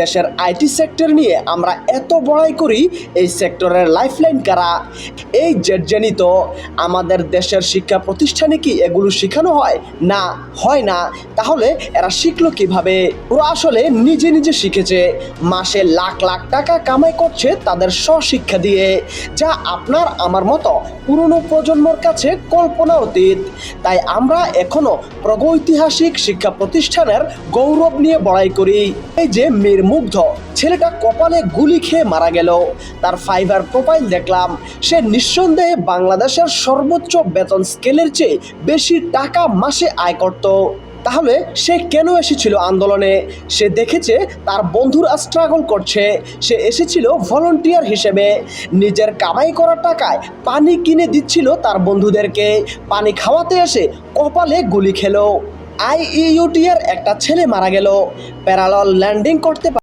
দেশের IT sector নিয়ে আমরা এত বড়াই করি, এই সেক্টরের লাইফলাইন কারা? এই জেটজেনিত আমাদের দেশের শিক্ষা প্রতিষ্ঠানে কি এগুলো শেখানো হয়? না, হয় না। তাহলে এরা শিখলো কিভাবে? ওরা আসলে নিজে নিজে শিখেছে, মাসে লাখ লাখ টাকা কামাই করছে তাদের স্বশিক্ষা দিয়ে, যা আপনার আমার মতো পুরনো প্রজন্মর কাছে কল্পনা অতীত। তাই আমরা এখনো প্রাগৈতিহাসিক শিক্ষা প্রতিষ্ঠানের গৌরব নিয়ে বড়াই করি। এই যে মীর মুগ্ধ ছেলেটা কপালে গুলি খেয়ে মারা গেল, তার ফাইবার প্রোফাইল দেখলাম। সে নিঃসন্দেহে বাংলাদেশের সর্বোচ্চ বেতন স্কেলের চেয়ে বেশি টাকা মাসে আয় করত। তাহলে সে কেন এসেছিল আন্দোলনে? সে দেখেছে তার বন্ধুরা স্ট্রাগল করছে, সে এসেছিল ভলান্টিয়ার হিসেবে। নিজের কামাই করা টাকায় পানি কিনে দিচ্ছিল তার বন্ধুদেরকে। পানি খাওয়াতে এসে কপালে গুলি খেলো। আইইউটি এর একটা ছেলে মারা গেল প্যারালাল ল্যান্ডিং করতে